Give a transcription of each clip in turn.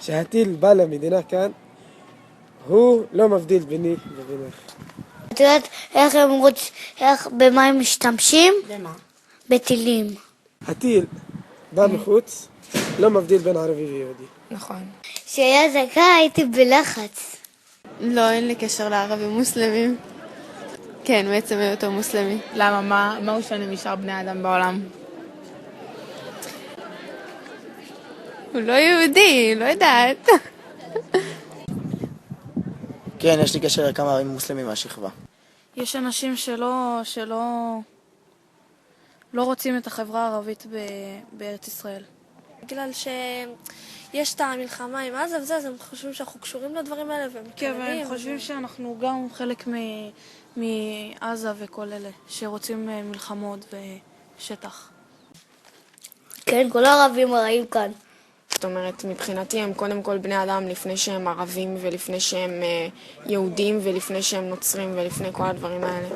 שהטיל בא למדינה כאן, הוא לא מבדיל ביני ובינך. את יודעת במה הם משתמשים? במה? בטילים. הטיל בא מחוץ, לא מבדיל בין ערבי ויהודי. נכון. כשהיה זקה הייתי בלחץ. לא, אין לי קשר לערבים מוסלמים. כן, בעצם היותו מוסלמי. למה? מה הוא שונה משאר בני האדם בעולם? הוא לא יהודי, לא יודעת. כן, יש לי קשר לכמה ערבים מוסלמים מהשכבה. יש אנשים שלא רוצים את החברה הערבית בארץ ישראל. בגלל שיש את המלחמה עם עזה וזה, אז הם חושבים שאנחנו קשורים לדברים האלה והם כן, מתקרבים. והם חושבים שאנחנו גם חלק מעזה וכל אלה, שרוצים מלחמות ושטח. כן, כל הערבים רעים כאן. זאת אומרת, מבחינתי הם קודם כל בני אדם לפני שהם ערבים ולפני שהם יהודים ולפני שהם נוצרים ולפני כל הדברים האלה.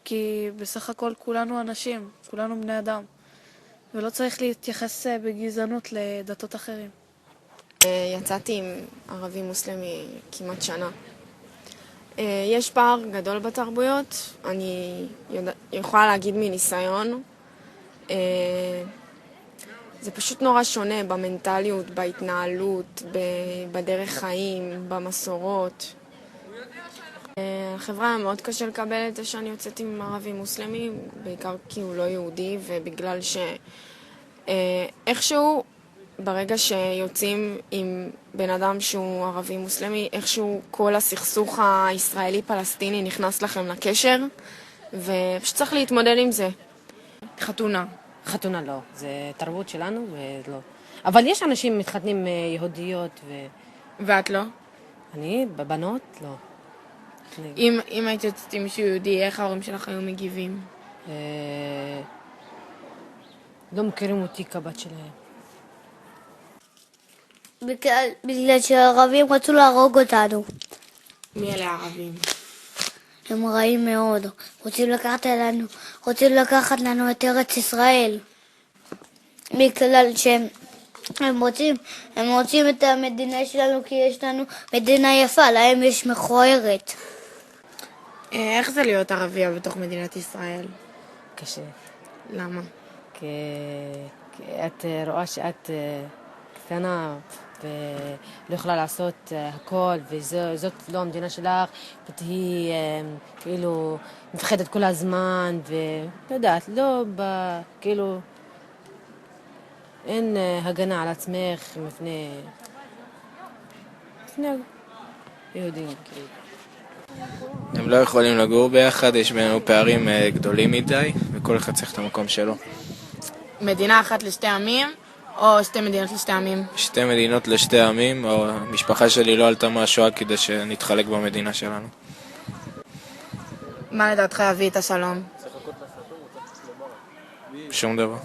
כי בסך הכל כולנו אנשים, כולנו בני אדם, ולא צריך להתייחס בגזענות לדתות אחרים. יצאתי עם ערבי מוסלמי כמעט שנה. יש פער גדול בתרבויות, אני יכולה להגיד מניסיון. זה פשוט נורא שונה במנטליות, בהתנהלות, בדרך חיים, במסורות. החברה היה מאוד קשה לקבל את זה שאני יוצאת עם ערבי מוסלמי, בעיקר כי הוא לא יהודי ובגלל שאיכשהו ברגע שיוצאים עם בן אדם שהוא ערבי מוסלמי, איכשהו כל הסכסוך הישראלי-פלסטיני נכנס לכם לקשר ופשוט צריך להתמודד עם זה. חתונה לא, זה תרבות שלנו ולא. אבל יש אנשים מתחתנים יהודיות ואת לא? אני, בבנות, לא. אם היית יוצאת עם מישהו יהודי, איך ההורים שלך היו מגיבים? לא מכירים אותי כבת שלהם. בגלל שהערבים רצו להרוג אותנו. מי אלה הערבים? הם רעים מאוד. רוצים לקחת לנו את ארץ ישראל. בגלל שהם רוצים את המדינה שלנו כי יש לנו מדינה יפה, להם יש מכוערת. איך זה להיות ערבייה בתוך מדינת ישראל? קשה. למה? כי את רואה שאת קטנה ולא יכולה לעשות הכל, וזאת לא המדינה שלך, ותהי כאילו מפחדת כל הזמן, ולא יודעת, כאילו אין הגנה על עצמך מפני יהודים. הם לא יכולים לגור ביחד, יש בינינו פערים גדולים מדי, וכל אחד צריך את המקום שלו. מדינה אחת לשתי עמים, או שתי מדינות לשתי עמים? שתי מדינות לשתי עמים, או המשפחה שלי לא עלתה מהשואה כדי שנתחלק במדינה שלנו. מה לדעתך יביא את השלום? שום דבר.